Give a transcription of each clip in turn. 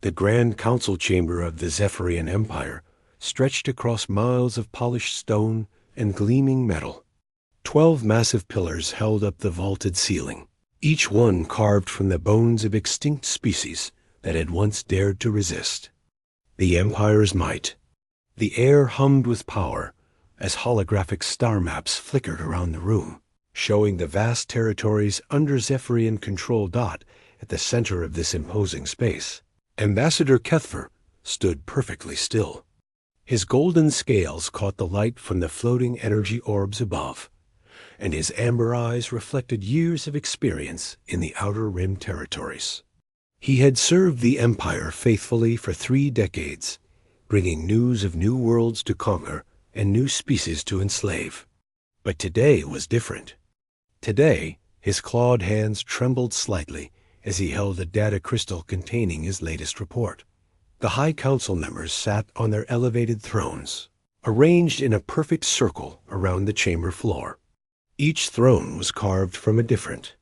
The Grand Council Chamber of the Zephyrian Empire stretched across miles of polished stone and gleaming metal. 12 massive pillars held up the vaulted ceiling, each one carved from the bones of extinct species that had once dared to resist. The Empire's might. The air hummed with power as holographic star maps flickered around the room, showing the vast territories under Zephyrian control. At the center of this imposing space, Ambassador Kethver stood perfectly still. His golden scales caught the light from the floating energy orbs above, and his amber eyes reflected years of experience in the Outer Rim territories. He had served the Empire faithfully for 3 decades, bringing news of new worlds to conquer and new species to enslave. But today was different. Today, his clawed hands trembled slightly as he held a data crystal containing his latest report. The High Council members sat on their elevated thrones, arranged in a perfect circle around the chamber floor. Each throne was carved from a different,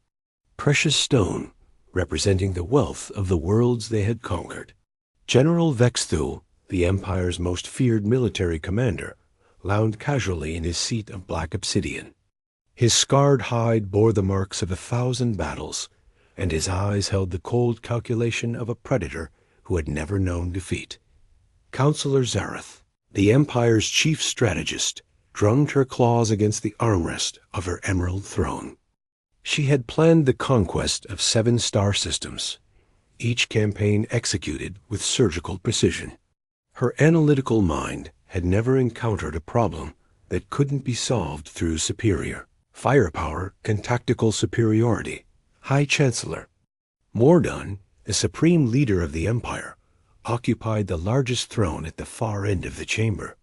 precious stone, representing the wealth of the worlds they had conquered. General Vexthul, the Empire's most feared military commander, lounged casually in his seat of black obsidian. His scarred hide bore the marks of 1,000 battles, and his eyes held the cold calculation of a predator who had never known defeat. Counselor Zareth, the Empire's chief strategist, drummed her claws against the armrest of her emerald throne. She had planned the conquest of 7 star systems, each campaign executed with surgical precision. Her analytical mind had never encountered a problem that couldn't be solved through superior firepower and tactical superiority. High Chancellor Mordun, the supreme leader of the Empire, occupied the largest throne at the far end of the chamber.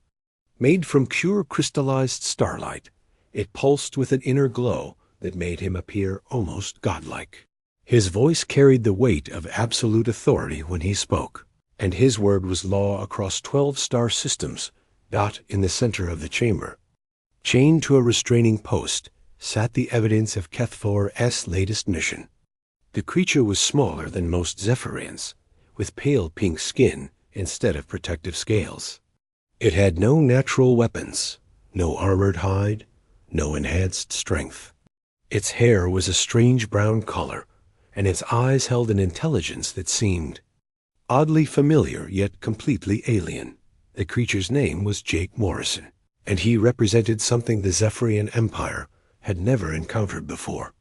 Made from pure crystallized starlight, it pulsed with an inner glow that made him appear almost godlike. His voice carried the weight of absolute authority when he spoke, and his word was law across 12 star systems. In the center of the chamber, chained to a restraining post, sat the evidence of Kethfor's latest mission. The creature was smaller than most Zephyrians, with pale pink skin instead of protective scales. It had no natural weapons, no armored hide, no enhanced strength. Its hair was a strange brown color, and its eyes held an intelligence that seemed oddly familiar yet completely alien. The creature's name was Jake Morrison, and he represented something the Zephyrian Empire had never encountered before.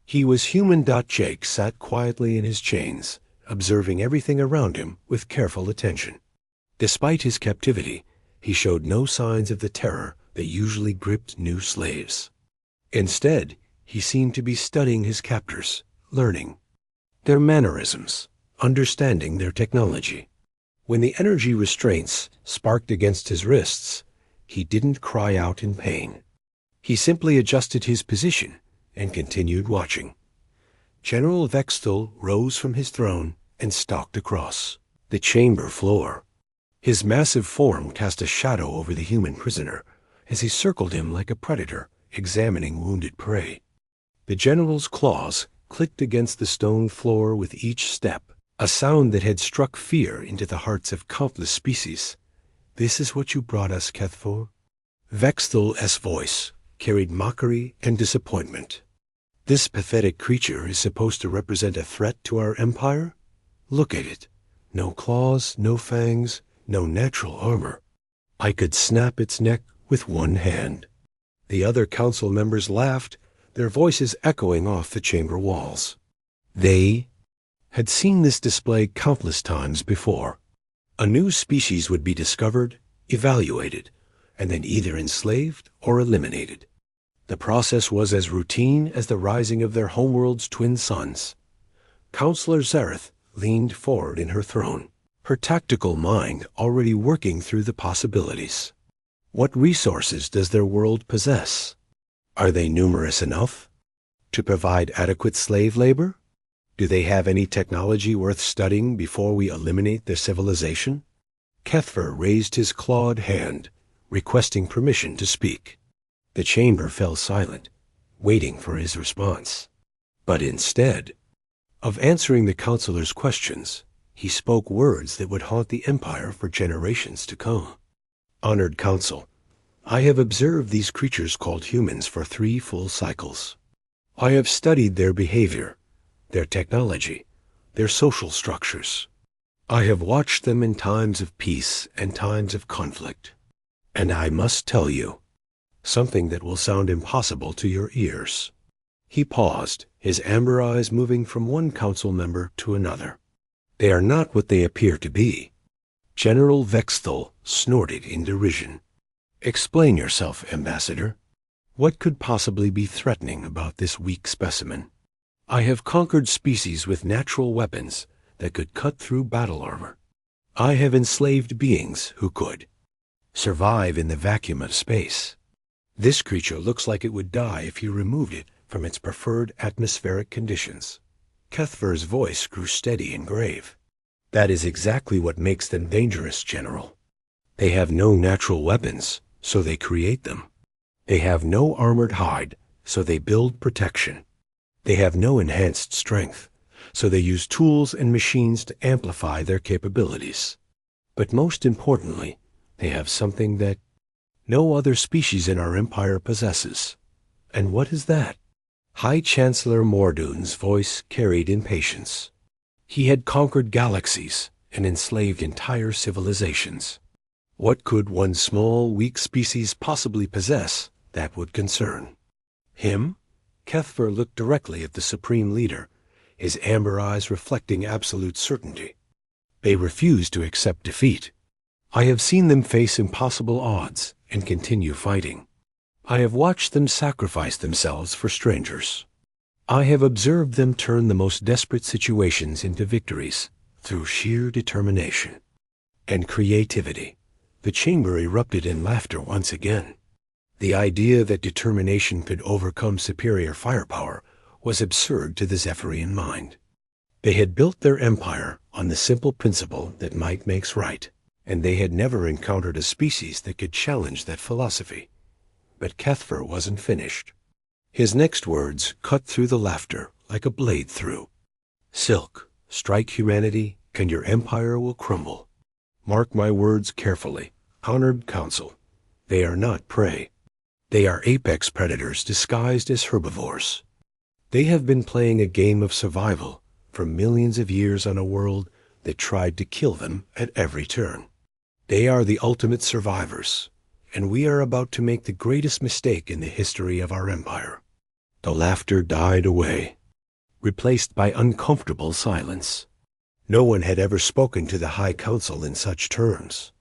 He was human. Jake sat quietly in his chains, observing everything around him with careful attention. Despite his captivity, he showed no signs of the terror that usually gripped new slaves. Instead, he seemed to be studying his captors, learning their mannerisms, understanding their technology. When the energy restraints sparked against his wrists, he didn't cry out in pain. He simply adjusted his position and continued watching. General Vexthul rose from his throne and stalked across the chamber floor. His massive form cast a shadow over the human prisoner as he circled him like a predator examining wounded prey. The general's claws clicked against the stone floor with each step, a sound that had struck fear into the hearts of countless species. "This is what you brought us, Kethfor?" Vexthul's voice carried mockery and disappointment. "This pathetic creature is supposed to represent a threat to our empire? Look at it. No claws, no fangs, no natural armor. I could snap its neck with one hand." The other council members laughed, their voices echoing off the chamber walls. They had seen this display countless times before. A new species would be discovered, evaluated, and then either enslaved or eliminated. The process was as routine as the rising of their homeworld's twin suns. Counselor Zareth leaned forward in her throne, her tactical mind already working through the possibilities. What resources does their world possess? Are they numerous enough to provide adequate slave labor? Do they have any technology worth studying before we eliminate their civilization? Kethver raised his clawed hand, requesting permission to speak. The chamber fell silent, waiting for his response. But instead of answering the counselor's questions, He spoke words that would haunt the Empire for generations to come. Honored Council, I have observed these creatures called humans for 3 full cycles. I have studied their behavior, their technology, their social structures. I have watched them in times of peace and times of conflict. And I must tell you something that will sound impossible to your ears. He paused, his amber eyes moving from one council member to another. They are not what they appear to be. General Vexthal snorted in derision. Explain yourself, Ambassador. What could possibly be threatening about this weak specimen? I have conquered species with natural weapons that could cut through battle armor. I have enslaved beings who could survive in the vacuum of space. This creature looks like it would die if you removed it from its preferred atmospheric conditions. Kethver's voice grew steady and grave. That is exactly what makes them dangerous, General. They have no natural weapons, so they create them. They have no armored hide, so they build protection. They have no enhanced strength, so they use tools and machines to amplify their capabilities. But most importantly, they have something that no other species in our empire possesses. And what is that? High Chancellor Mordoon's voice carried impatience. He had conquered galaxies and enslaved entire civilizations. What could one small, weak species possibly possess that would concern him? Kethver looked directly at the Supreme Leader, his amber eyes reflecting absolute certainty. They refused to accept defeat. I have seen them face impossible odds and continue fighting. I have watched them sacrifice themselves for strangers. I have observed them turn the most desperate situations into victories through sheer determination and creativity. The chamber erupted in laughter once again. The idea that determination could overcome superior firepower was absurd to the Zephyrian mind. They had built their empire on the simple principle that might makes right, and they had never encountered a species that could challenge that philosophy. But Kethver wasn't finished. His next words cut through the laughter like a blade through. Silk, strike humanity, and your empire will crumble. Mark my words carefully, honored council. They are not prey. They are apex predators disguised as herbivores. They have been playing a game of survival for millions of years on a world that tried to kill them at every turn. They are the ultimate survivors, and we are about to make the greatest mistake in the history of our empire. The laughter died away, replaced by uncomfortable silence. No one had ever spoken to the High Council in such terms.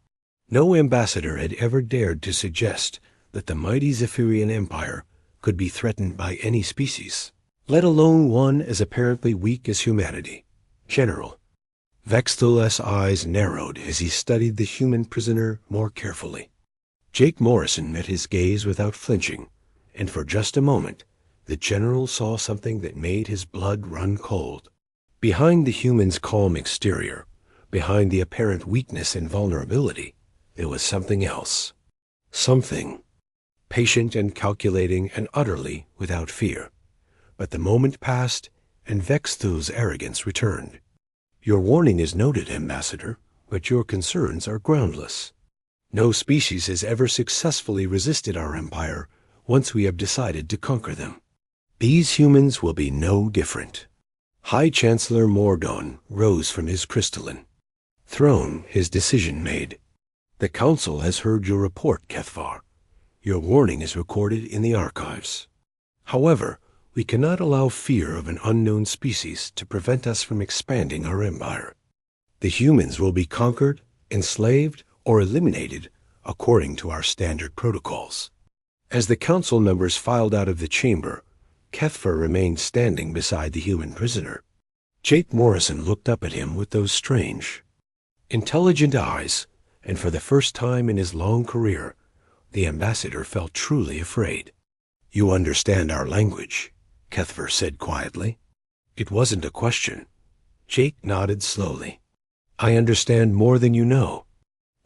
No ambassador had ever dared to suggest that the mighty Zephyrian Empire could be threatened by any species, let alone one as apparently weak as humanity. General, Vexthal's eyes narrowed as he studied the human prisoner more carefully. Jake Morrison met his gaze without flinching, and for just a moment, the general saw something that made his blood run cold. Behind the human's calm exterior, behind the apparent weakness and vulnerability, there was something else. Something patient and calculating and utterly without fear. But the moment passed, and Vexthal's arrogance returned. Your warning is noted, Ambassador, but your concerns are groundless. No species has ever successfully resisted our empire once we have decided to conquer them. These humans will be no different. High Chancellor Mordoon rose from his crystalline throne, his decision made. The Council has heard your report, Kethvar. Your warning is recorded in the archives. However, we cannot allow fear of an unknown species to prevent us from expanding our empire. The humans will be conquered, enslaved, or eliminated according to our standard protocols. As the council members filed out of the chamber, Kethver remained standing beside the human prisoner. Jake Morrison looked up at him with those strange, intelligent eyes, and for the first time in his long career, the ambassador felt truly afraid. You understand our language, Kethver said quietly. It wasn't a question. Jake nodded slowly. I understand more than you know.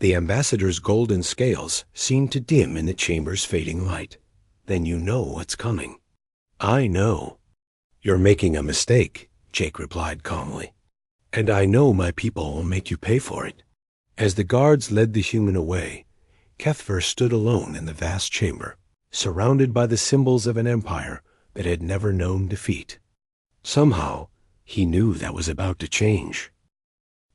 The ambassador's golden scales seemed to dim in the chamber's fading light. Then you know what's coming. I know. You're making a mistake, Jake replied calmly. And I know my people will make you pay for it. As the guards led the human away, Kethver stood alone in the vast chamber, surrounded by the symbols of an empire that had never known defeat. Somehow, he knew that was about to change.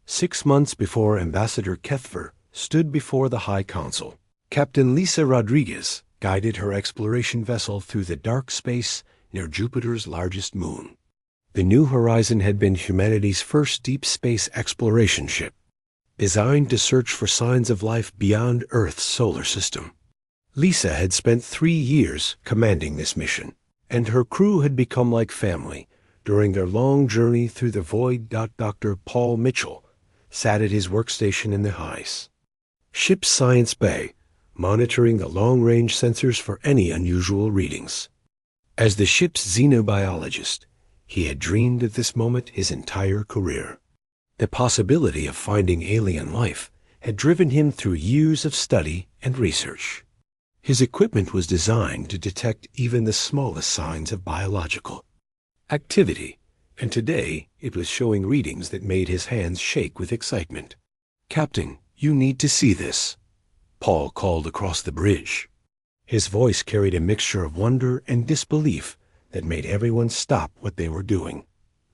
6 months before Ambassador Kethver stood before the High Council, Captain Lisa Rodriguez guided her exploration vessel through the dark space near Jupiter's largest moon. The New Horizon had been humanity's first deep space exploration ship, designed to search for signs of life beyond Earth's solar system. Lisa had spent 3 years commanding this mission, and her crew had become like family during their long journey through the void. Dr. Paul Mitchell sat at his workstation in the ice ship's science bay, monitoring the long-range sensors for any unusual readings. As the ship's xenobiologist, he had dreamed of this moment his entire career. The possibility of finding alien life had driven him through years of study and research. His equipment was designed to detect even the smallest signs of biological activity, and today it was showing readings that made his hands shake with excitement. "Captain, you need to see this," Paul called across the bridge. His voice carried a mixture of wonder and disbelief that made everyone stop what they were doing.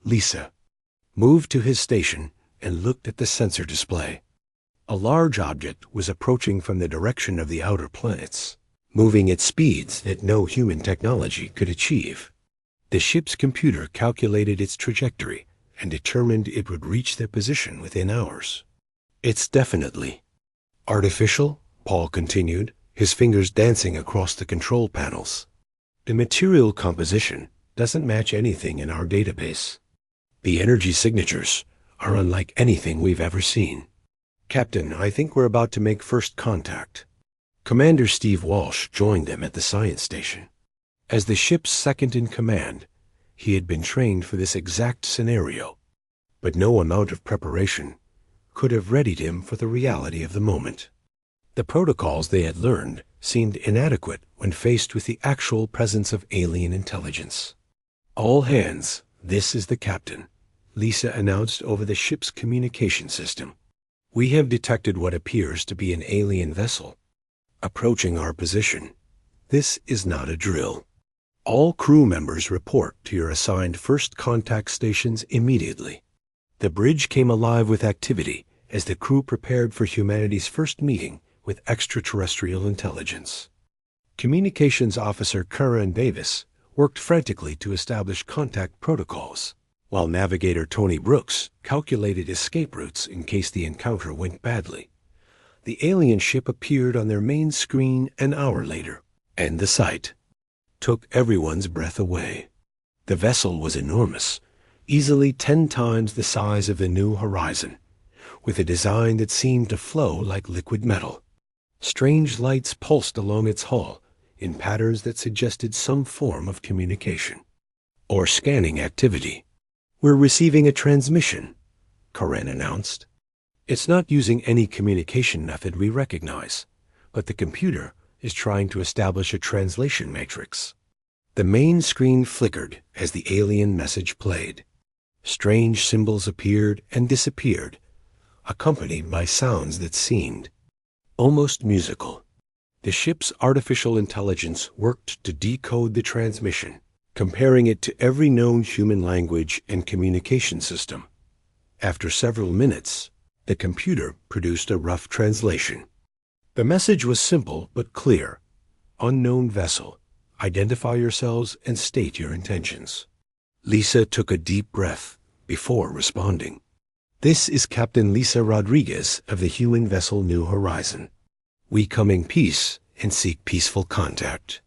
Lisa moved to his station and looked at the sensor display. A large object was approaching from the direction of the outer planets, moving at speeds that no human technology could achieve. The ship's computer calculated its trajectory and determined it would reach their position within hours. "It's definitely artificial," Paul continued, his fingers dancing across the control panels. "The material composition doesn't match anything in our database. The energy signatures are unlike anything we've ever seen. Captain, I think we're about to make first contact." Commander Steve Walsh joined them at the science station. As the ship's second in command, he had been trained for this exact scenario, but no amount of preparation could have readied him for the reality of the moment. The protocols they had learned seemed inadequate when faced with the actual presence of alien intelligence. "All hands, this is the captain," Lisa announced over the ship's communication system. "We have detected what appears to be an alien vessel approaching our position. This is not a drill. All crew members report to your assigned first contact stations immediately." The bridge came alive with activity as the crew prepared for humanity's first meeting with extraterrestrial intelligence. Communications Officer Curran Davis worked frantically to establish contact protocols, while Navigator Tony Brooks calculated escape routes in case the encounter went badly. The alien ship appeared on their main screen an hour later, and the sight took everyone's breath away. The vessel was enormous, easily 10 times the size of the New Horizon, with a design that seemed to flow like liquid metal. Strange lights pulsed along its hull in patterns that suggested some form of communication or scanning activity. "We're receiving a transmission," Corinne announced. "It's not using any communication method we recognize, but the computer is trying to establish a translation matrix." The main screen flickered as the alien message played. Strange symbols appeared and disappeared, accompanied by sounds that seemed almost musical. The ship's artificial intelligence worked to decode the transmission, comparing it to every known human language and communication system. After several minutes, the computer produced a rough translation. The message was simple but clear. "Unknown vessel. Identify yourselves and state your intentions." Lisa took a deep breath before responding. "This is Captain Lisa Rodriguez of the human vessel New Horizon. We come in peace and seek peaceful contact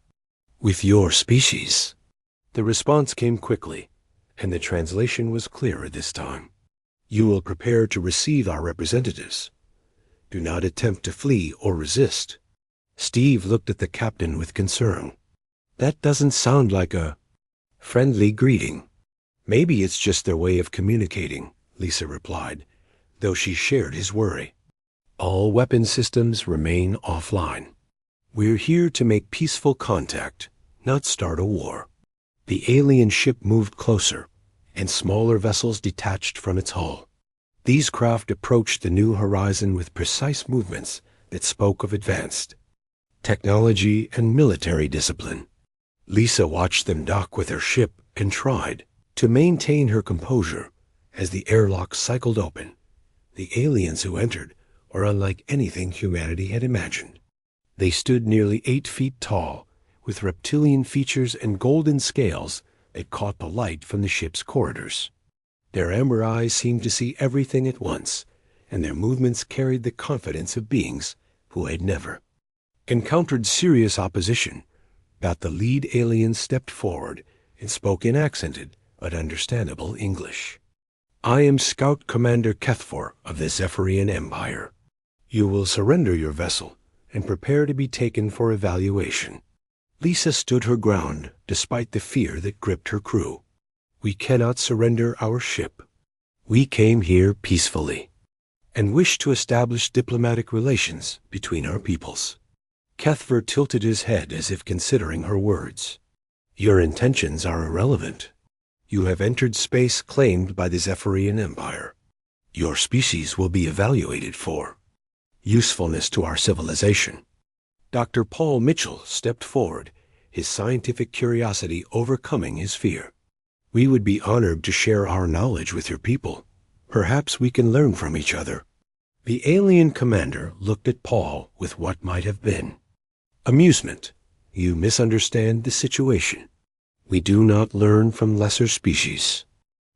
with your species." The response came quickly, and the translation was clearer this time. "You will prepare to receive our representatives. Do not attempt to flee or resist." Steve looked at the captain with concern. "That doesn't sound like a friendly greeting." "Maybe it's just their way of communicating," Lisa replied, though she shared his worry. "All weapon systems remain offline. We're here to make peaceful contact, not start a war." The alien ship moved closer, and smaller vessels detached from its hull. These craft approached the new horizon with precise movements that spoke of advanced technology and military discipline. Lisa watched them dock with her ship and tried to maintain her composure as the airlock cycled open. The aliens who entered were unlike anything humanity had imagined. They stood nearly 8 feet tall, with reptilian features and golden scales that caught the light from the ship's corridors. Their amber eyes seemed to see everything at once, and their movements carried the confidence of beings who had never encountered serious opposition. But the lead alien stepped forward and spoke in accented but understandable English. "I am Scout Commander Kethfor of the Zephyrian Empire. You will surrender your vessel and prepare to be taken for evaluation." Lisa stood her ground despite the fear that gripped her crew. "We cannot surrender our ship. We came here peacefully and wish to establish diplomatic relations between our peoples." Kethfor tilted his head as if considering her words. "Your intentions are irrelevant. You have entered space claimed by the Zephyrian Empire. Your species will be evaluated for usefulness to our civilization." Dr. Paul Mitchell stepped forward, his scientific curiosity overcoming his fear. "We would be honored to share our knowledge with your people. Perhaps we can learn from each other." The alien commander looked at Paul with what might have been amusement. "You misunderstand the situation. We do not learn from lesser species.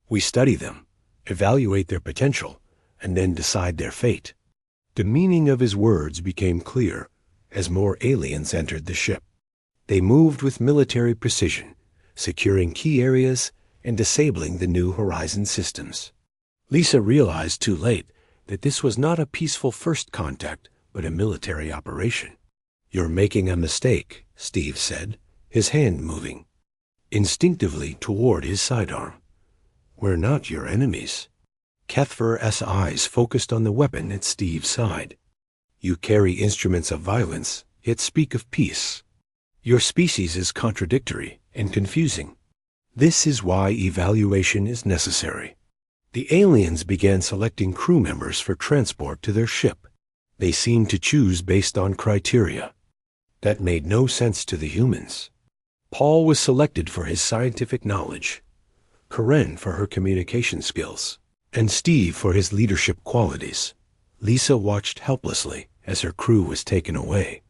We study them, evaluate their potential, and then decide their fate." The meaning of his words became clear as more aliens entered the ship. They moved with military precision, securing key areas and disabling the New Horizon systems. Lisa realized too late that this was not a peaceful first contact, but a military operation. "You're making a mistake," Steve said, his hand moving instinctively toward his sidearm. "We're not your enemies." Kethfor's eyes focused on the weapon at Steve's side. "You carry instruments of violence, yet speak of peace. Your species is contradictory and confusing. This is why evaluation is necessary." The aliens began selecting crew members for transport to their ship. They seemed to choose based on criteria that made no sense to the humans. Paul was selected for his scientific knowledge, Karen for her communication skills, and Steve for his leadership qualities. Lisa watched helplessly as her crew was taken away.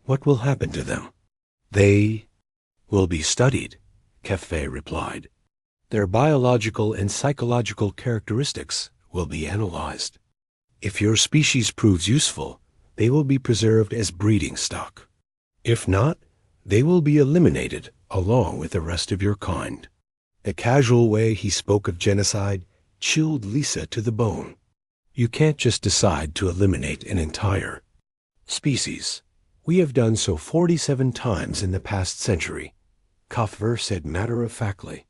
What will happen to them? They will be studied, Kethfor replied. Their biological and psychological characteristics will be analyzed. If your species proves useful, they will be preserved as breeding stock. If not, they will be eliminated along with the rest of your kind. The casual way he spoke of genocide chilled Lisa to the bone. You can't just decide to eliminate an entire species. We have done so 47 times in the past century, Kethfor said matter-of-factly.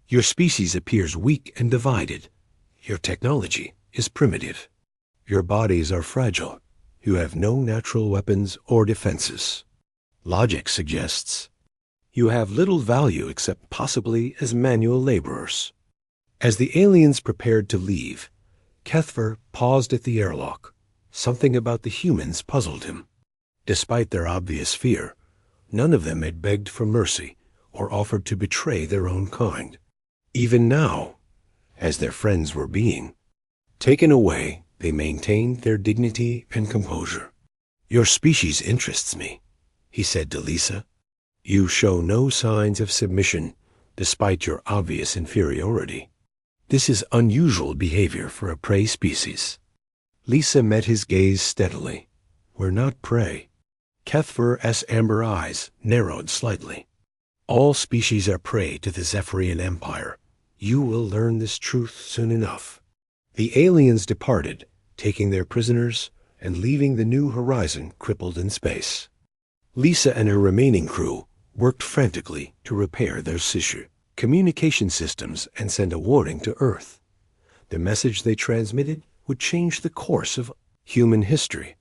Your species appears weak and divided. Your technology is primitive. Your bodies are fragile. You have no natural weapons or defenses. Logic suggests you have little value except possibly as manual laborers. As the aliens prepared to leave, Kethfor paused at the airlock. Something about the humans puzzled him. Despite their obvious fear, none of them had begged for mercy or offered to betray their own kind. Even now, as their friends were being taken away, they maintained their dignity and composure. Your species interests me, he said to Lisa. You show no signs of submission despite your obvious inferiority. This is unusual behavior for a prey species. Lisa met his gaze steadily. We're not prey. Kethfor's amber eyes narrowed slightly. All species are prey to the Zephyrian Empire. You will learn this truth soon enough. The aliens departed, taking their prisoners and leaving the New Horizon crippled in space. Lisa and her remaining crew worked frantically to repair their communication systems and send a warning to Earth. The message they transmitted would change the course of human history.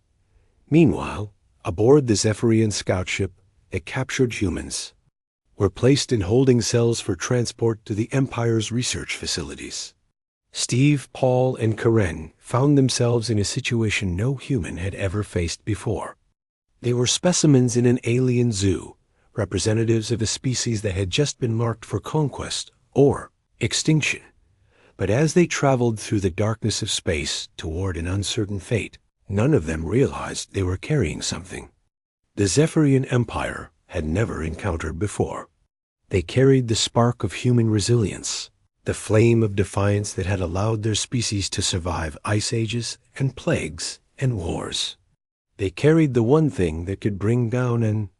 Meanwhile, aboard the Zephyrian scout ship, the captured humans were placed in holding cells for transport to the Empire's research facilities. Steve, Paul, and Karen found themselves in a situation no human had ever faced before. They were specimens in an alien zoo, representatives of a species that had just been marked for conquest or extinction. But as they traveled through the darkness of space toward an uncertain fate, none of them realized they were carrying something the Zephyrian Empire had never encountered before. They carried the spark of human resilience, the flame of defiance that had allowed their species to survive ice ages and plagues and wars. They carried the one thing that could bring down an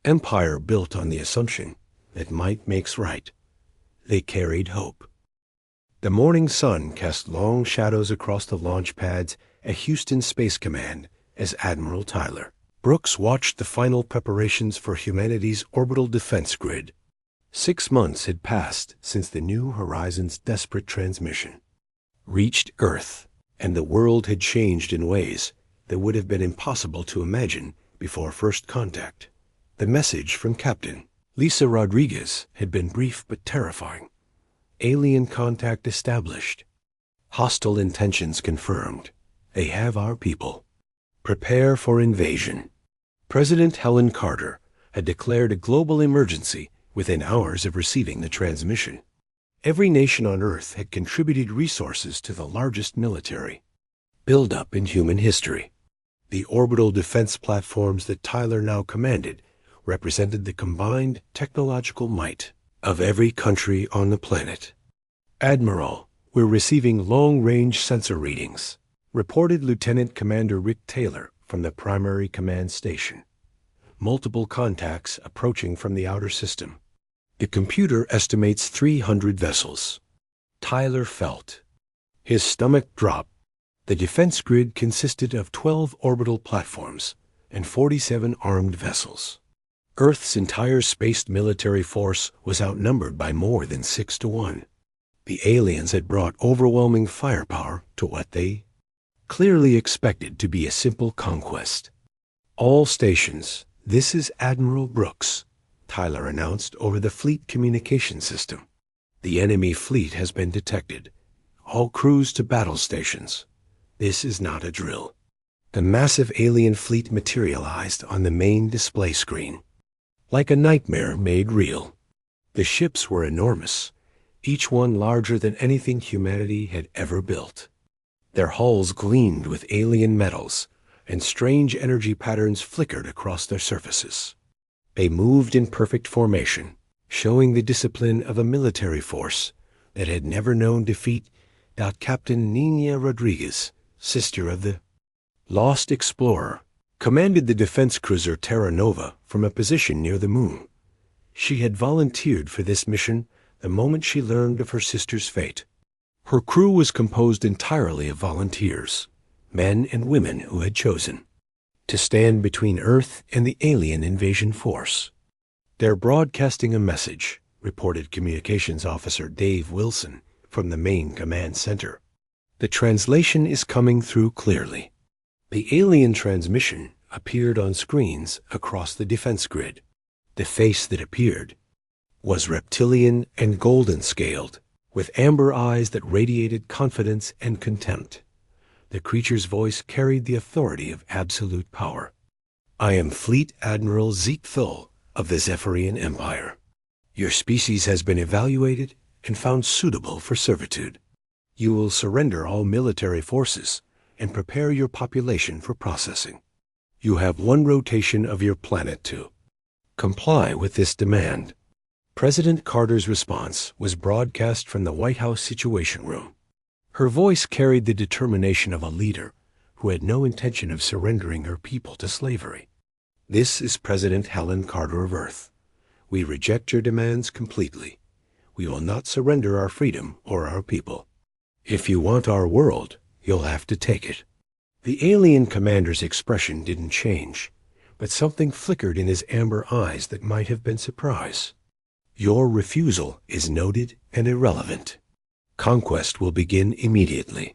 empire built on the assumption that might makes right. They carried hope. The morning sun cast long shadows across the launch pads at Houston Space Command as Admiral Tyler Brooks watched the final preparations for humanity's orbital defense grid. 6 months had passed since the New Horizons' desperate transmission reached Earth, and the world had changed in ways that would have been impossible to imagine before first contact. The message from Captain Lisa Rodriguez had been brief but terrifying. Alien contact established. Hostile intentions confirmed. They have our people. Prepare for invasion. President Helen Carter had declared a global emergency within hours of receiving the transmission. Every nation on Earth had contributed resources to the largest military build-up in human history. The orbital defense platforms that Tyler now commanded represented the combined technological might of every country on the planet. Admiral, we're receiving long-range sensor readings, reported Lieutenant Commander Rick Taylor from the primary command station. Multiple contacts approaching from the outer system. The computer estimates 300 vessels. Tyler felt his stomach drop. The defense grid consisted of 12 orbital platforms and 47 armed vessels. Earth's entire space military force was outnumbered by more than 6 to 1. The aliens had brought overwhelming firepower to what they clearly expected to be a simple conquest. All stations, this is Admiral Brooks, Tyler announced over the fleet communication system. The enemy fleet has been detected. All crews to battle stations. This is not a drill. The massive alien fleet materialized on the main display screen, like a nightmare made real. The ships were enormous, each one larger than anything humanity had ever built. Their hulls gleamed with alien metals, and strange energy patterns flickered across their surfaces. They moved in perfect formation, showing the discipline of a military force that had never known defeat. Captain Nina Rodriguez, sister of the lost explorer, commanded the defense cruiser Terra Nova from a position near the moon. She had volunteered for this mission the moment she learned of her sister's fate. Her crew was composed entirely of volunteers, men and women who had chosen to stand between Earth and the alien invasion force. They're broadcasting a message, reported Communications Officer Dave Wilson from the main command center. The translation is coming through clearly. The alien transmission appeared on screens across the defense grid. The face that appeared was reptilian and golden-scaled, with amber eyes that radiated confidence and contempt. The creature's voice carried the authority of absolute power. I am Fleet Admiral Zeke Thull of the Zephyrian Empire. Your species has been evaluated and found suitable for servitude. You will surrender all military forces and prepare your population for processing. You have 1 rotation of your planet to comply with this demand. President Carter's response was broadcast from the White House Situation Room. Her voice carried the determination of a leader who had no intention of surrendering her people to slavery. This is President Helen Carter of Earth. We reject your demands completely. We will not surrender our freedom or our people. If you want our world, you'll have to take it. The alien commander's expression didn't change, but something flickered in his amber eyes that might have been surprise. Your refusal is noted and irrelevant. Conquest will begin immediately.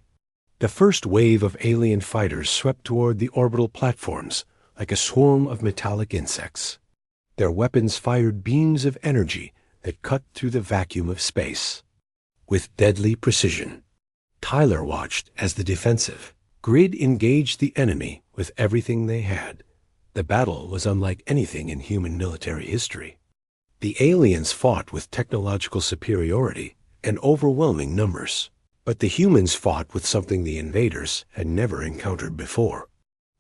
The first wave of alien fighters swept toward the orbital platforms like a swarm of metallic insects. Their weapons fired beams of energy that cut through the vacuum of space. With deadly precision, Tyler watched as the defensive grid engaged the enemy with everything they had. The battle was unlike anything in human military history. The aliens fought with technological superiority and overwhelming numbers, but the humans fought with something the invaders had never encountered before.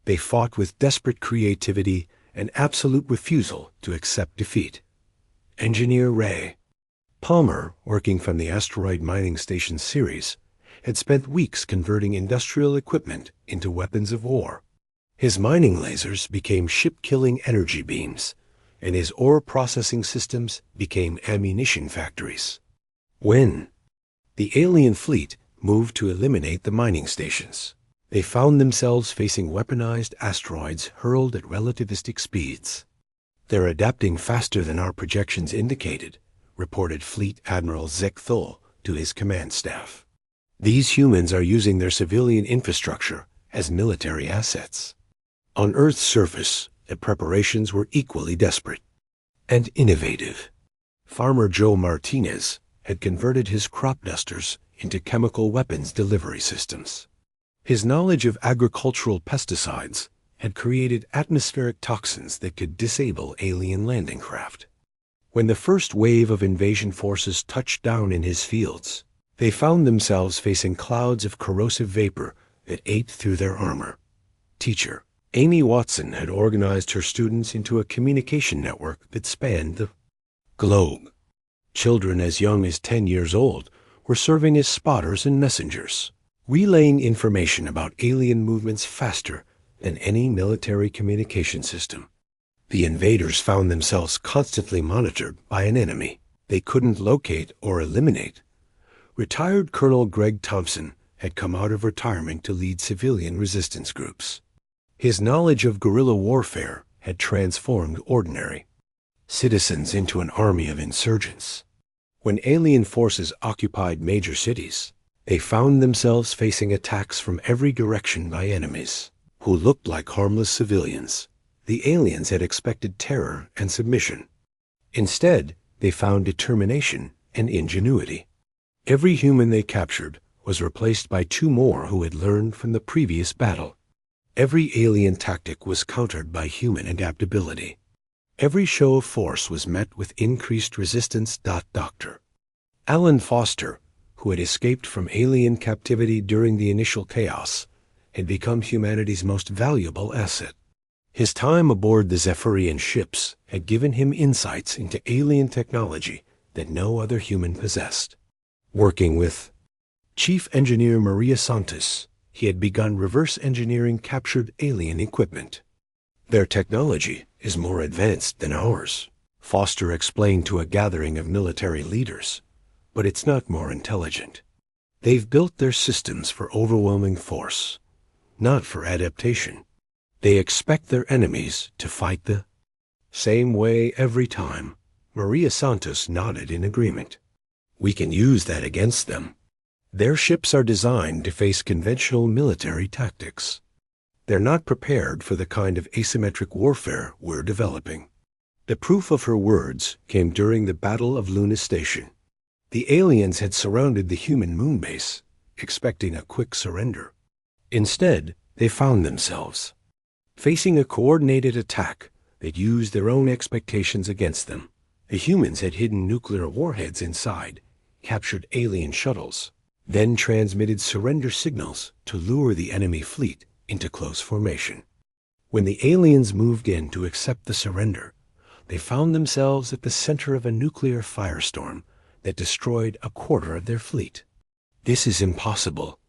They fought with desperate creativity and absolute refusal to accept defeat. Engineer Ray Palmer, working from the Asteroid Mining Station series, had spent weeks converting industrial equipment into weapons of war. His mining lasers became ship-killing energy beams, and his ore processing systems became ammunition factories. When the alien fleet moved to eliminate the mining stations, they found themselves facing weaponized asteroids hurled at relativistic speeds. "They're adapting faster than our projections indicated," reported Fleet Admiral Zek Thul to his command staff. "These humans are using their civilian infrastructure as military assets." On Earth's surface, the preparations were equally desperate and innovative. Farmer Joe Martinez had converted his crop dusters into chemical weapons delivery systems. His knowledge of agricultural pesticides had created atmospheric toxins that could disable alien landing craft. When the first wave of invasion forces touched down in his fields, they found themselves facing clouds of corrosive vapor that ate through their armor. Teacher Amy Watson had organized her students into a communication network that spanned the globe. Children as young as 10 years old were serving as spotters and messengers, relaying information about alien movements faster than any military communication system. The invaders found themselves constantly monitored by an enemy they couldn't locate or eliminate. Retired Colonel Greg Thompson had come out of retirement to lead civilian resistance groups. His knowledge of guerrilla warfare had transformed ordinary citizens into an army of insurgents. When alien forces occupied major cities, they found themselves facing attacks from every direction by enemies who looked like harmless civilians. The aliens had expected terror and submission. Instead, they found determination and ingenuity. Every human they captured was replaced by 2 more who had learned from the previous battle. Every alien tactic was countered by human adaptability. Every show of force was met with increased resistance. Dr. Alan Foster, who had escaped from alien captivity during the initial chaos, had become humanity's most valuable asset. His time aboard the Zephyrian ships had given him insights into alien technology that no other human possessed. Working with Chief Engineer Maria Santos, he had begun reverse engineering captured alien equipment. "Their technology is more advanced than ours," Foster explained to a gathering of military leaders, "but it's not more intelligent. They've built their systems for overwhelming force, not for adaptation. They expect their enemies to fight the same way every time." Maria Santos nodded in agreement. "We can use that against them. Their ships are designed to face conventional military tactics. They're not prepared for the kind of asymmetric warfare we're developing." The proof of her words came during the Battle of Luna Station. The aliens had surrounded the human moon base, expecting a quick surrender. Instead, they found themselves facing a coordinated attack that used their own expectations against them. The humans had hidden nuclear warheads inside, captured alien shuttles, then transmitted surrender signals to lure the enemy fleet into close formation. When the aliens moved in to accept the surrender, they found themselves at the center of a nuclear firestorm that destroyed a quarter of their fleet. "This is impossible,"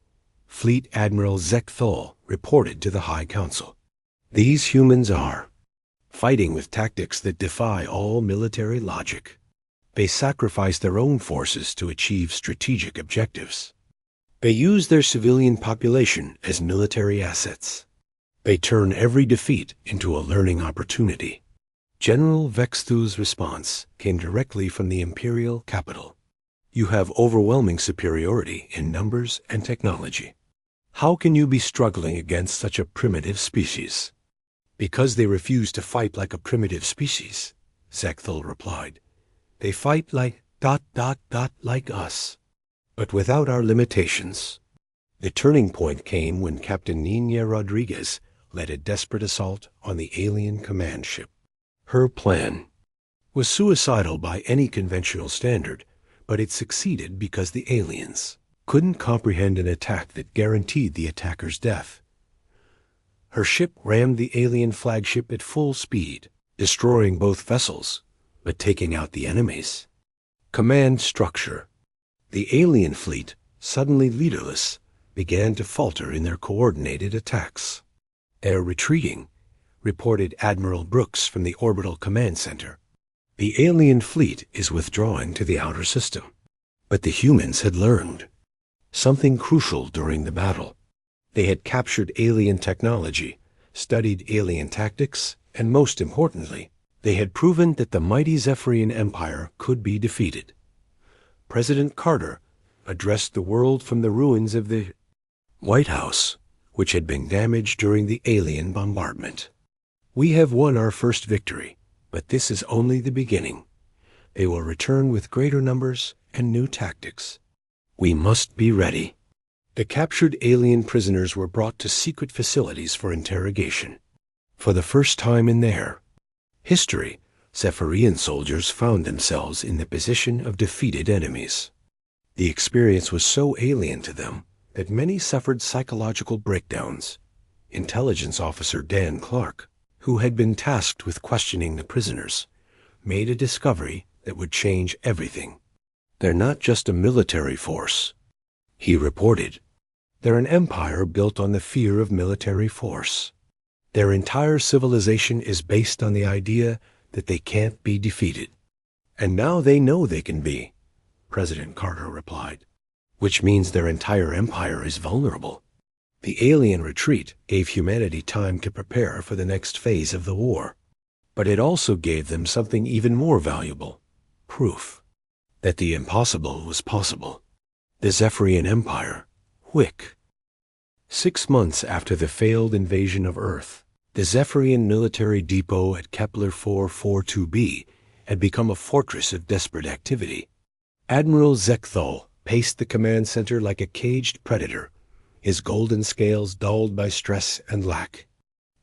Fleet Admiral Zek Thul reported to the High Council. "These humans are fighting with tactics that defy all military logic. They sacrifice their own forces to achieve strategic objectives. They use their civilian population as military assets. They turn every defeat into a learning opportunity." General Vexthu's response came directly from the imperial capital. "You have overwhelming superiority in numbers and technology. How can you be struggling against such a primitive species?" "Because they refuse to fight like a primitive species," Zek Thul replied. "They fight like like us, but without our limitations. The turning point came when Captain Nina Rodriguez led a desperate assault on the alien command ship. Her plan was suicidal by any conventional standard, but it succeeded because the aliens couldn't comprehend an attack that guaranteed the attacker's death. Her ship rammed the alien flagship at full speed, destroying both vessels, but taking out the enemies. Command structure. The alien fleet, suddenly leaderless, began to falter in their coordinated attacks. "They're retreating," reported Admiral Brooks from the Orbital Command Center. "The alien fleet is withdrawing to the outer system." But the humans had learned something crucial during the battle. They had captured alien technology, studied alien tactics, and most importantly, they had proven that the mighty Zephyrian Empire could be defeated. President Carter addressed the world from the ruins of the White House, which had been damaged during the alien bombardment. "We have won our first victory, but this is only the beginning. They will return with greater numbers and new tactics. We must be ready." The captured alien prisoners were brought to secret facilities for interrogation. For the first time in their history, Zephyrian soldiers found themselves in the position of defeated enemies. The experience was so alien to them that many suffered psychological breakdowns. Intelligence Officer Dan Clark, who had been tasked with questioning the prisoners, made a discovery that would change everything. "They're not just a military force," he reported. "They're an empire built on the fear of military force. Their entire civilization is based on the idea that they can't be defeated. And now they know they can be," President Carter replied, "which means their entire empire is vulnerable." The alien retreat gave humanity time to prepare for the next phase of the war. But it also gave them something even more valuable: proof that the impossible was possible. The Zephyrian Empire, WIC. 6 months after the failed invasion of Earth, the Zephyrian military depot at Kepler 442b had become a fortress of desperate activity. Admiral Zekthal paced the command center like a caged predator, his golden scales dulled by stress and lack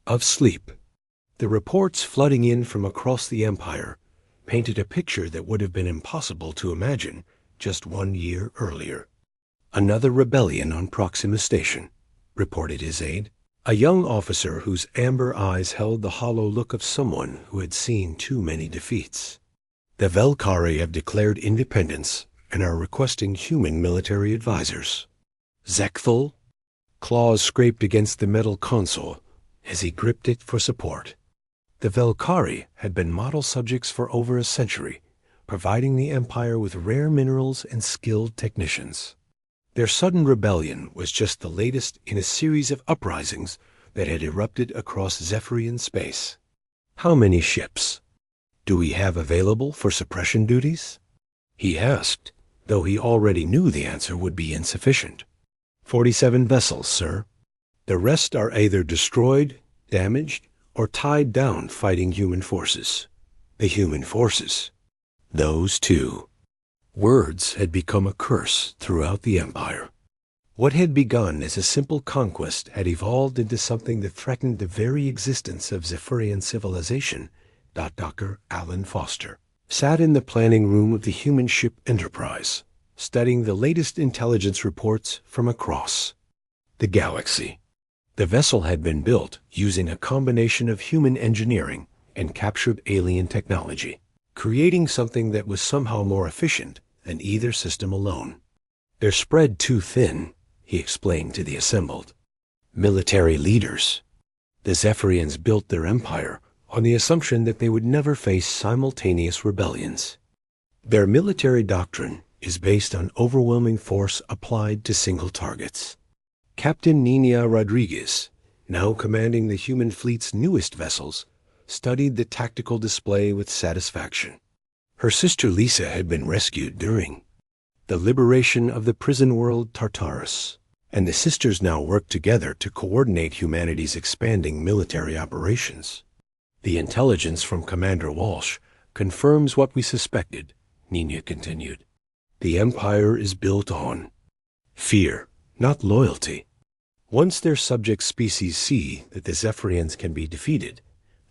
of sleep. The reports flooding in from across the Empire painted a picture that would have been impossible to imagine just 1 year earlier. "Another rebellion on Proxima Station," reported his aide, a young officer whose amber eyes held the hollow look of someone who had seen too many defeats. "The Velkari have declared independence and are requesting human military advisors." "Zekthal?" Claws scraped against the metal console as he gripped it for support. The Velkari had been model subjects for over a century, providing the Empire with rare minerals and skilled technicians. Their sudden rebellion was just the latest in a series of uprisings that had erupted across Zephyrian space. "How many ships do we have available for suppression duties?" he asked, though he already knew the answer would be insufficient. 47 vessels, sir. The rest are either destroyed, damaged, or tied down fighting human forces." The human forces. Those two. Words had become a curse throughout the Empire. What had begun as a simple conquest had evolved into something that threatened the very existence of Zephyrian civilization. Dr. Alan Foster sat in the planning room of the human ship Enterprise, studying the latest intelligence reports from across the galaxy. The vessel had been built using a combination of human engineering and captured alien technology, creating something that was somehow more efficient than either system alone. "They're spread too thin," he explained to the assembled military leaders. The Zephyrians built their empire on the assumption that they would never face simultaneous rebellions. Their military doctrine is based on overwhelming force applied to single targets. Captain Nina Rodriguez, now commanding the human fleet's newest vessels, studied the tactical display with satisfaction. Her sister Lisa had been rescued during the liberation of the prison world Tartarus, and the sisters now worked together to coordinate humanity's expanding military operations. "The intelligence from Commander Walsh confirms what we suspected," Nina continued. "The Empire is built on fear not loyalty. Once their subject species see that the Zephyrians can be defeated,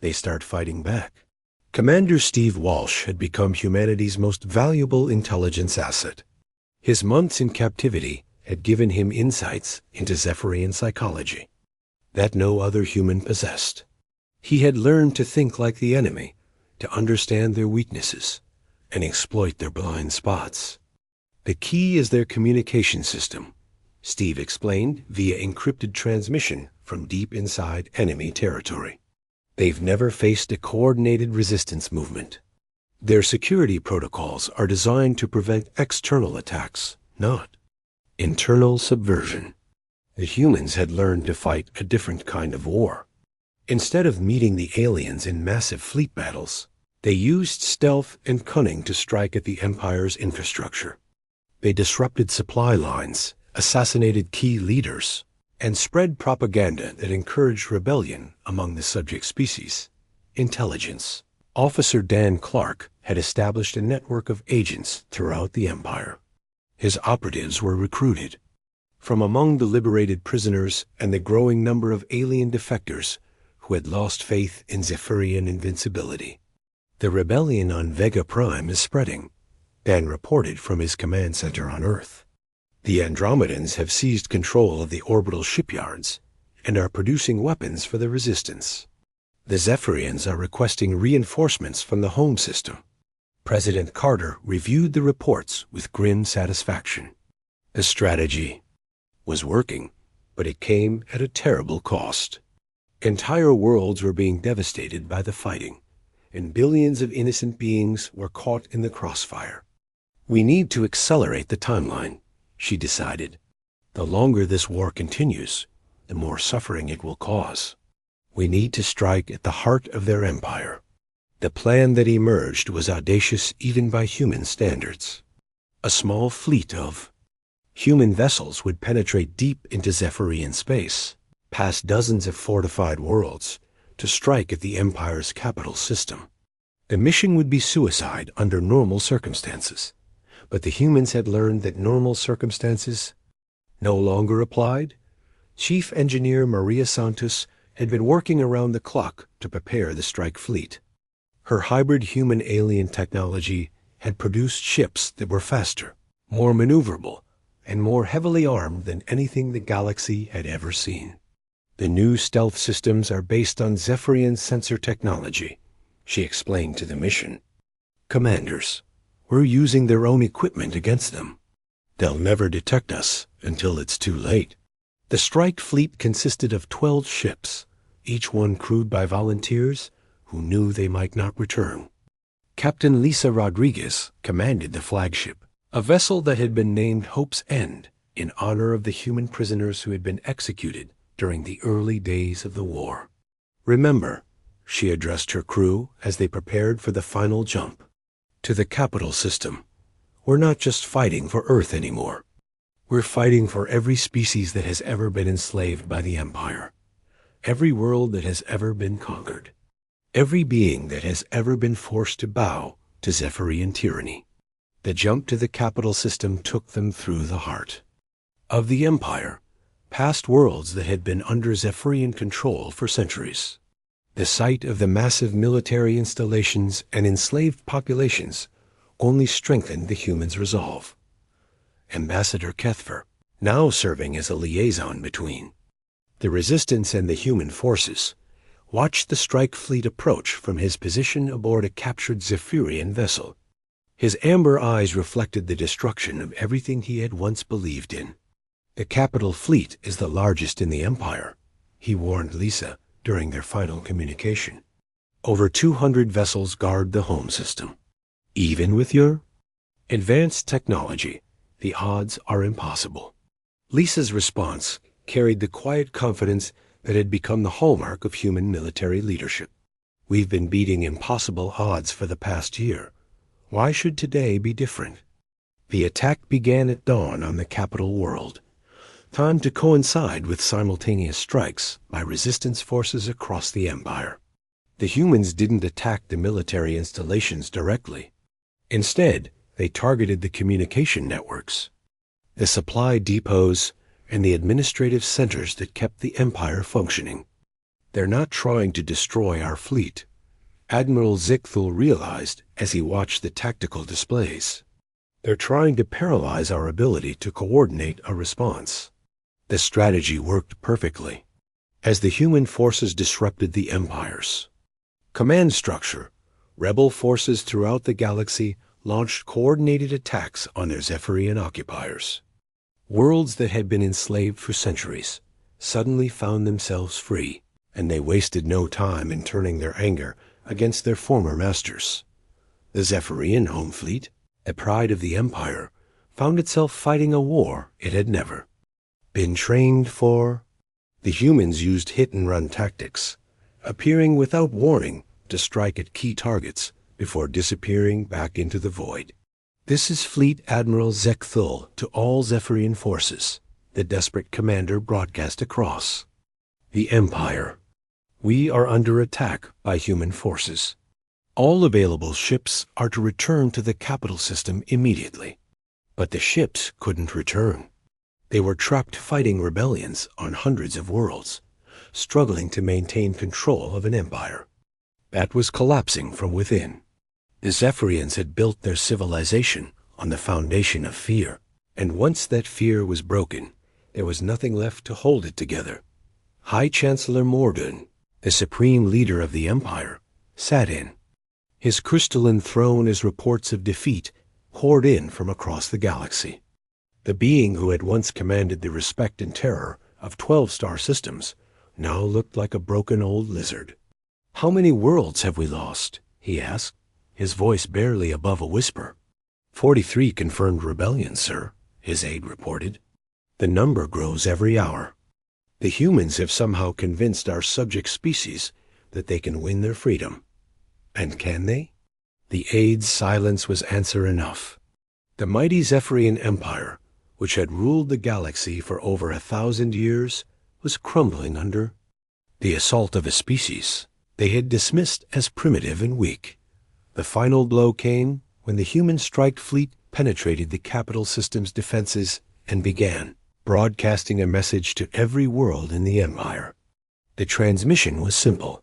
they start fighting back. Commander Steve Walsh had become humanity's most valuable intelligence asset. His months in captivity had given him insights into Zephyrian psychology that no other human possessed. He had learned to think like the enemy, to understand their weaknesses, and exploit their blind spots. The key is their communication system, Steve explained via encrypted transmission from deep inside enemy territory. They've never faced a coordinated resistance movement. Their security protocols are designed to prevent external attacks, not internal subversion. The humans had learned to fight a different kind of war. Instead of meeting the aliens in massive fleet battles, they used stealth and cunning to strike at the Empire's infrastructure. They disrupted supply lines, assassinated key leaders, and spread propaganda that encouraged rebellion among the subject species. Intelligence. Officer Dan Clark had established a network of agents throughout the Empire. His operatives were recruited from among the liberated prisoners and the growing number of alien defectors who had lost faith in Zephyrian invincibility. The rebellion on Vega Prime is spreading, Dan reported from his command center on Earth. The Andromedans have seized control of the orbital shipyards and are producing weapons for the Resistance. The Zephyrians are requesting reinforcements from the home system. President Carter reviewed the reports with grim satisfaction. The strategy was working, but it came at a terrible cost. Entire worlds were being devastated by the fighting, and billions of innocent beings were caught in the crossfire. We need to accelerate the timeline, she decided. The longer this war continues, the more suffering it will cause. We need to strike at the heart of their empire. The plan that emerged was audacious even by human standards. A small fleet of human vessels would penetrate deep into Zephyrian space, past dozens of fortified worlds, to strike at the Empire's capital system. The mission would be suicide under normal circumstances, but the humans had learned that normal circumstances no longer applied. Chief Engineer Maria Santos had been working around the clock to prepare the strike fleet. Her hybrid human-alien technology had produced ships that were faster, more maneuverable, and more heavily armed than anything the galaxy had ever seen. The new stealth systems are based on Zephyrian sensor technology, she explained to the mission. Commanders, we're using their own equipment against them. They'll never detect us until it's too late. The strike fleet consisted of 12 ships, each one crewed by volunteers who knew they might not return. Captain Lisa Rodriguez commanded the flagship, a vessel that had been named Hope's End in honor of the human prisoners who had been executed during the early days of the war. Remember, she addressed her crew as they prepared for the final jump to the capital system. We're not just fighting for Earth anymore. We're fighting for every species that has ever been enslaved by the Empire, every world that has ever been conquered, every being that has ever been forced to bow to Zephyrian tyranny. The jump to the capital system took them through the heart of the Empire, past worlds that had been under Zephyrian control for centuries. The sight of the massive military installations and enslaved populations only strengthened the humans' resolve. Ambassador Kethver, now serving as a liaison between the Resistance and the human forces, watched the strike fleet approach from his position aboard a captured Zephyrian vessel. His amber eyes reflected the destruction of everything he had once believed in. The capital fleet is the largest in the Empire, he warned Lisa during their final communication. Over 200 vessels guard the home system. Even with your advanced technology, the odds are impossible. Lisa's response carried the quiet confidence that had become the hallmark of human military leadership. We've been beating impossible odds for the past year. Why should today be different? The attack began at dawn on the capital world, timed to coincide with simultaneous strikes by resistance forces across the Empire. The humans didn't attack the military installations directly. Instead, they targeted the communication networks, the supply depots, and the administrative centers that kept the Empire functioning. They're not trying to destroy our fleet, Admiral Zichthul realized as he watched the tactical displays. They're trying to paralyze our ability to coordinate a response. The strategy worked perfectly. As the human forces disrupted the Empire's command structure, rebel forces throughout the galaxy launched coordinated attacks on their Zephyrian occupiers. Worlds that had been enslaved for centuries suddenly found themselves free, and they wasted no time in turning their anger against their former masters. The Zephyrian home fleet, a pride of the Empire, found itself fighting a war it had never been trained for. The humans used hit-and-run tactics, appearing without warning to strike at key targets before disappearing back into the void. "This is Fleet Admiral Zichthul to all Zephyrian forces," the desperate commander broadcast across the Empire. "We are under attack by human forces. All available ships are to return to the capital system immediately." But the ships couldn't return. They were trapped fighting rebellions on hundreds of worlds, struggling to maintain control of an empire that was collapsing from within. The Zephyrians had built their civilization on the foundation of fear, and once that fear was broken, there was nothing left to hold it together. High Chancellor Mordun, the supreme leader of the Empire, sat in his crystalline throne as reports of defeat poured in from across the galaxy. The being who had once commanded the respect and terror of 12-star systems now looked like a broken old lizard. "How many worlds have we lost?" he asked, his voice barely above a whisper. 43 confirmed rebellions, sir," his aide reported. "The number grows every hour. The humans have somehow convinced our subject species that they can win their freedom." "And can they?" The aide's silence was answer enough. The mighty Zephyrian Empire, which had ruled the galaxy for over 1,000 years, was crumbling under the assault of a species they had dismissed as primitive and weak. The final blow came when the human strike fleet penetrated the capital system's defenses and began broadcasting a message to every world in the Empire. The transmission was simple,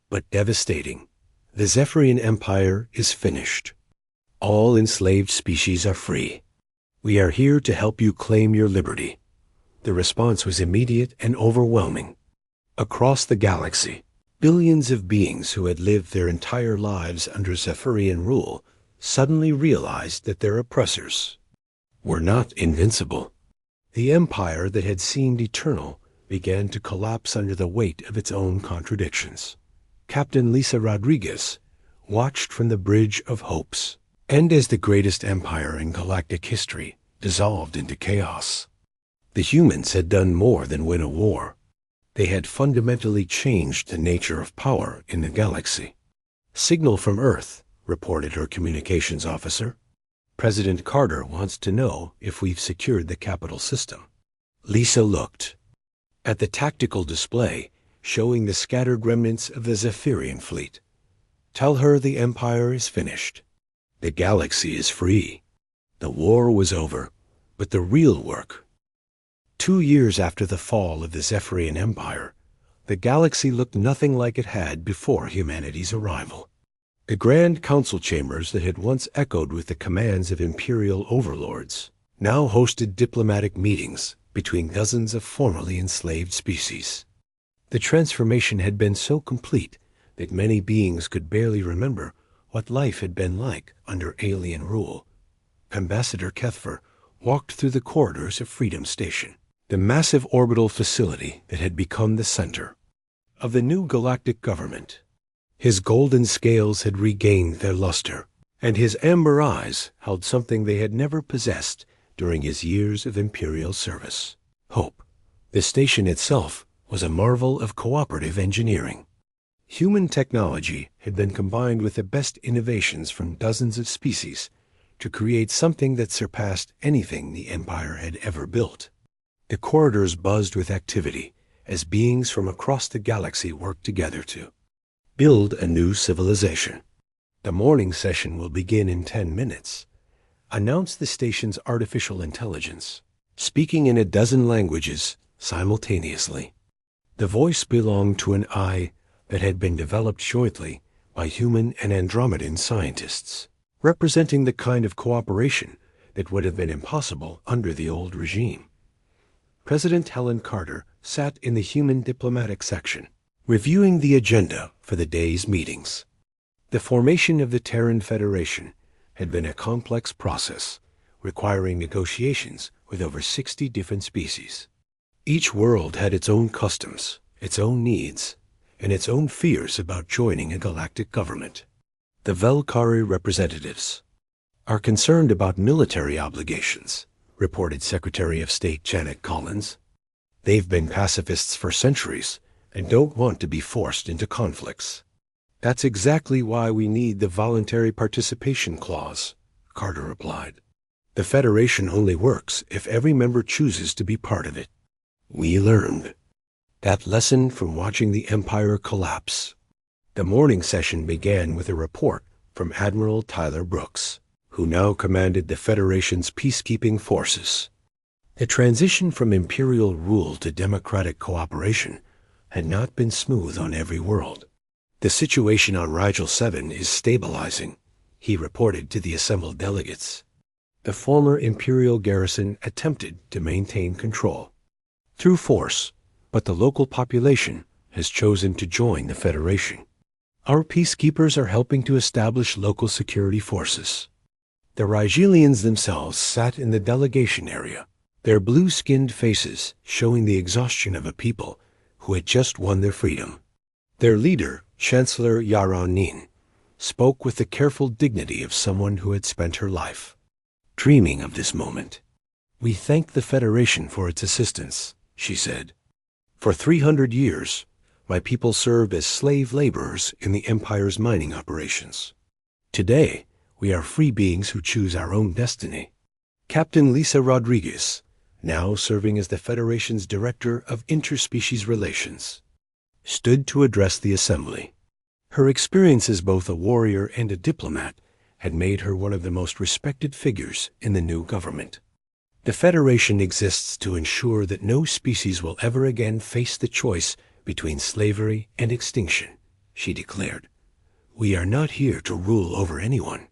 but devastating. "The Zephyrian Empire is finished. All enslaved species are free. We are here to help you claim your liberty." The response was immediate and overwhelming. Across the galaxy, billions of beings who had lived their entire lives under Zephyrian rule suddenly realized that their oppressors were not invincible. The empire that had seemed eternal began to collapse under the weight of its own contradictions. Captain Lisa Rodriguez watched from the Bridge of Hopes, and as the greatest empire in galactic history dissolved into chaos. The humans had done more than win a war. They had fundamentally changed the nature of power in the galaxy. "Signal from Earth," reported her communications officer. "President Carter wants to know if we've secured the capital system." Lisa looked at the tactical display showing the scattered remnants of the Zephyrian fleet. "Tell her the Empire is finished. The galaxy is free. The war was over, but the real work." 2 years after the fall of the Zephyrian Empire, the galaxy looked nothing like it had before humanity's arrival. The Grand Council chambers that had once echoed with the commands of imperial overlords now hosted diplomatic meetings between dozens of formerly enslaved species. The transformation had been so complete that many beings could barely remember what life had been like under alien rule. Ambassador Kethfer walked through the corridors of Freedom Station, the massive orbital facility that had become the center of the new galactic government. His golden scales had regained their luster, and his amber eyes held something they had never possessed during his years of imperial service: hope. The station itself was a marvel of cooperative engineering. Human technology had been combined with the best innovations from dozens of species to create something that surpassed anything the Empire had ever built. The corridors buzzed with activity as beings from across the galaxy worked together to build a new civilization. "The morning session will begin in 10 minutes," announced the station's artificial intelligence. speaking in a dozen languages simultaneously. The voice belonged to an eye that had been developed jointly by human and Andromedan scientists, representing the kind of cooperation that would have been impossible under the old regime. President Helen Carter sat in the human diplomatic section, reviewing the agenda for the day's meetings. The formation of the Terran Federation had been a complex process, requiring negotiations with over 60 different species. Each world had its own customs, its own needs, and its own fears about joining a galactic government. The Velkari representatives are concerned about military obligations, reported Secretary of State Janet Collins. They've been pacifists for centuries and don't want to be forced into conflicts. That's exactly why we need the voluntary participation clause, Carter replied. The Federation only works if every member chooses to be part of it. We learned that lesson from watching the Empire collapse. The morning session began with a report from Admiral Tyler Brooks, who now commanded the Federation's peacekeeping forces. The transition from imperial rule to democratic cooperation had not been smooth on every world. The situation on Rigel 7 is stabilizing, he reported to the assembled delegates. The former imperial garrison attempted to maintain control through force, but the local population has chosen to join the Federation. Our peacekeepers are helping to establish local security forces. The Rigelians themselves sat in the delegation area, their blue-skinned faces showing the exhaustion of a people who had just won their freedom. Their leader, Chancellor Yaron Nin, spoke with the careful dignity of someone who had spent her life dreaming of this moment. We thank the Federation for its assistance, she said. For 300 years, my people served as slave laborers in the Empire's mining operations. Today, we are free beings who choose our own destiny. Captain Lisa Rodriguez, now serving as the Federation's Director of Interspecies Relations, stood to address the Assembly. Her experience as both a warrior and a diplomat had made her one of the most respected figures in the new government. The Federation exists to ensure that no species will ever again face the choice between slavery and extinction, she declared. We are not here to rule over anyone.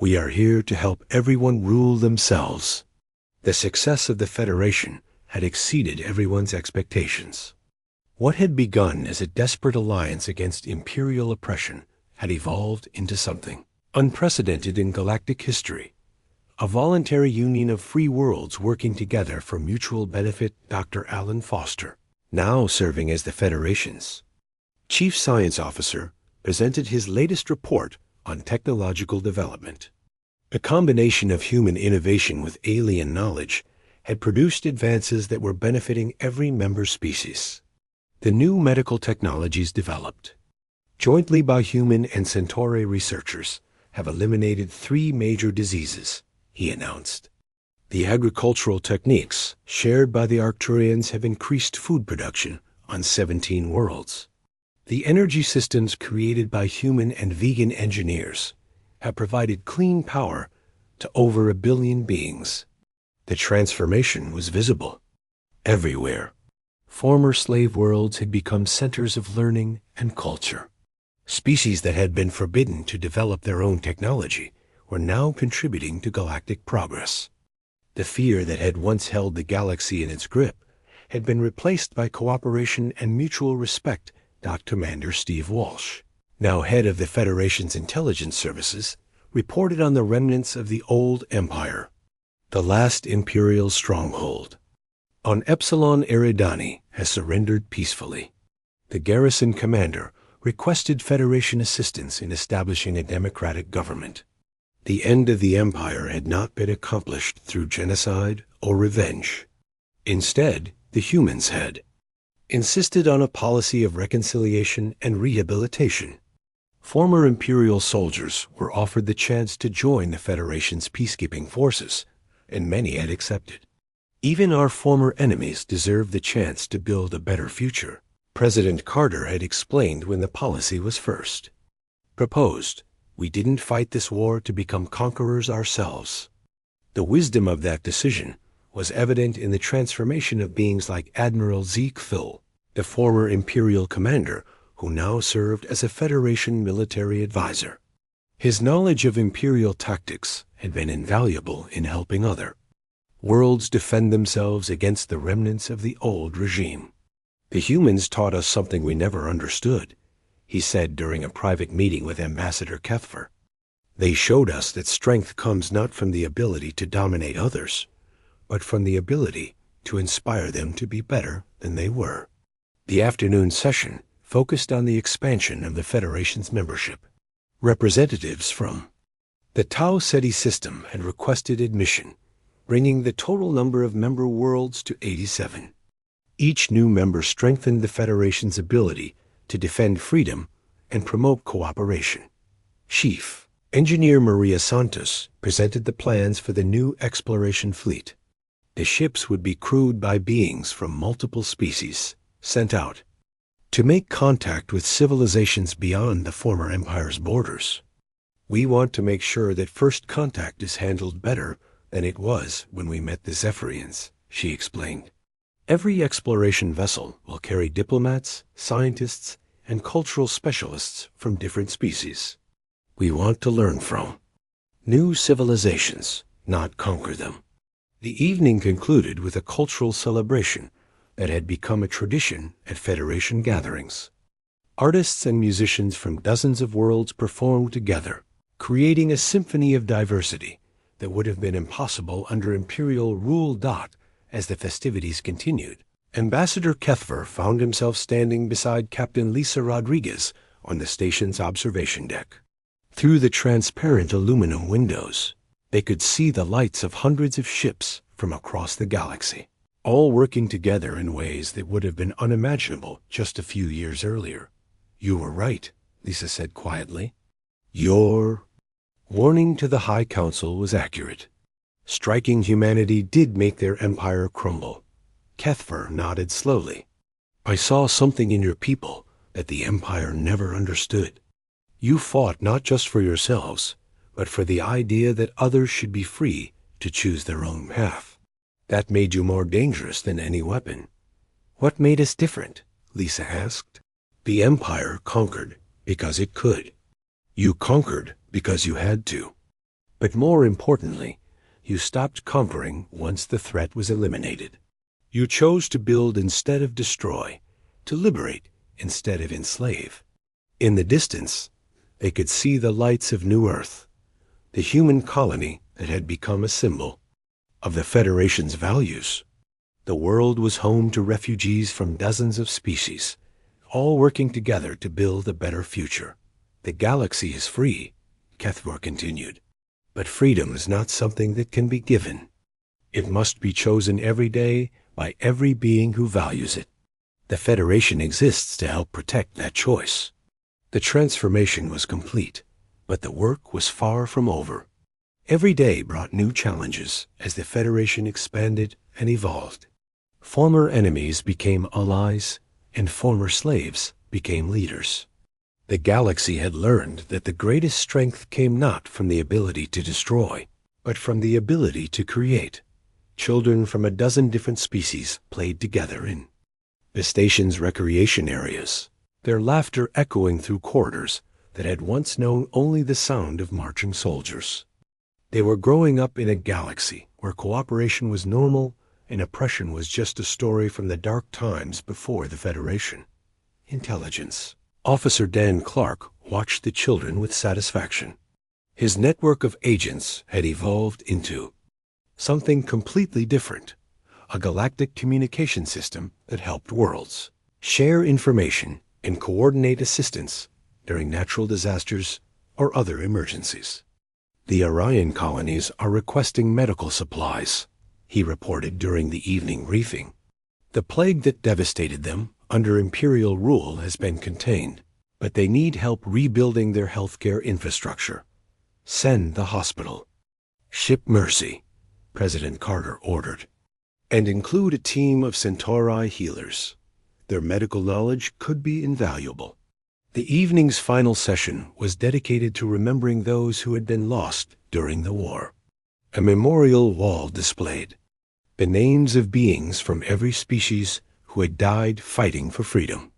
We are here to help everyone rule themselves. The success of the Federation had exceeded everyone's expectations. What had begun as a desperate alliance against imperial oppression had evolved into something unprecedented in galactic history. A voluntary union of free worlds working together for mutual benefit. Dr. Alan Foster, now serving as the Federation's Chief Science Officer, presented his latest report on technological development. A combination of human innovation with alien knowledge had produced advances that were benefiting every member species. The new medical technologies developed jointly by human and Centauri researchers have eliminated 3 major diseases, he announced. The agricultural techniques shared by the Arcturians have increased food production on 17 worlds. The energy systems created by human and vegan engineers have provided clean power to over 1 billion beings. The transformation was visible everywhere. Former slave worlds had become centers of learning and culture. Species that had been forbidden to develop their own technology were now contributing to galactic progress. The fear that had once held the galaxy in its grip had been replaced by cooperation and mutual respect. Commander Steve Walsh, now head of the Federation's intelligence services, reported on the remnants of the old empire, the last imperial stronghold on Epsilon Eridani has surrendered peacefully. The garrison commander requested Federation assistance in establishing a democratic government. The end of the empire had not been accomplished through genocide or revenge. Instead, the humans had insisted on a policy of reconciliation and rehabilitation. Former imperial soldiers were offered the chance to join the Federation's peacekeeping forces, and many had accepted. Even our former enemies deserve the chance to build a better future, President Carter had explained when the policy was first proposed. We didn't fight this war to become conquerors ourselves. The wisdom of that decision was evident in the transformation of beings like Admiral Zeke Thill, the former Imperial commander who now served as a Federation military advisor. His knowledge of Imperial tactics had been invaluable in helping other worlds defend themselves against the remnants of the old regime. "The humans taught us something we never understood," he said during a private meeting with Ambassador Kethfer. "They showed us that strength comes not from the ability to dominate others, but from the ability to inspire them to be better than they were." The afternoon session focused on the expansion of the Federation's membership. Representatives from the Tau Ceti system had requested admission, bringing the total number of member worlds to 87. Each new member strengthened the Federation's ability to defend freedom and promote cooperation. Chief Engineer Maria Santos presented the plans for the new exploration fleet. The ships would be crewed by beings from multiple species, sent out to make contact with civilizations beyond the former Empire's borders. "We want to make sure that first contact is handled better than it was when we met the Zephyrians," she explained. "Every exploration vessel will carry diplomats, scientists, and cultural specialists from different species. We want to learn from new civilizations, not conquer them." The evening concluded with a cultural celebration that had become a tradition at Federation gatherings. Artists and musicians from dozens of worlds performed together, creating a symphony of diversity that would have been impossible under Imperial rule. As the festivities continued, Ambassador Kethfer found himself standing beside Captain Lisa Rodriguez on the station's observation deck. Through the transparent aluminum windows, they could see the lights of hundreds of ships from across the galaxy, all working together in ways that would have been unimaginable just a few years earlier. "You were right," Lisa said quietly. "Your warning to the High Council was accurate. Striking humanity did make their empire crumble." Kethfer nodded slowly. "I saw something in your people that the Empire never understood. You fought not just for yourselves, but for the idea that others should be free to choose their own path. That made you more dangerous than any weapon." "What made us different?" Lisa asked. "The Empire conquered because it could. You conquered because you had to. But more importantly, you stopped conquering once the threat was eliminated. You chose to build instead of destroy, to liberate instead of enslave." In the distance, they could see the lights of New Earth, the human colony that had become a symbol of the Federation's values. The world was home to refugees from dozens of species, all working together to build a better future. "The galaxy is free," Kethfor continued, "but freedom is not something that can be given. It must be chosen every day by every being who values it. The Federation exists to help protect that choice." The transformation was complete, but the work was far from over. Every day brought new challenges as the Federation expanded and evolved. Former enemies became allies, and former slaves became leaders. The galaxy had learned that the greatest strength came not from the ability to destroy, but from the ability to create. Children from a dozen different species played together in the station's recreation areas, their laughter echoing through corridors that had once known only the sound of marching soldiers. They were growing up in a galaxy where cooperation was normal and oppression was just a story from the dark times before the Federation. Intelligence. Officer Dan Clark watched the children with satisfaction. His network of agents had evolved into something completely different, a galactic communication system that helped worlds share information and coordinate assistance during natural disasters or other emergencies. "The Orion colonies are requesting medical supplies," he reported during the evening briefing. "The plague that devastated them under Imperial rule has been contained, but they need help rebuilding their healthcare infrastructure. Send the hospital. Ship Mercy," President Carter ordered, "and include a team of Centauri healers. Their medical knowledge could be invaluable." The evening's final session was dedicated to remembering those who had been lost during the war. A memorial wall displayed the names of beings from every species who had died fighting for freedom.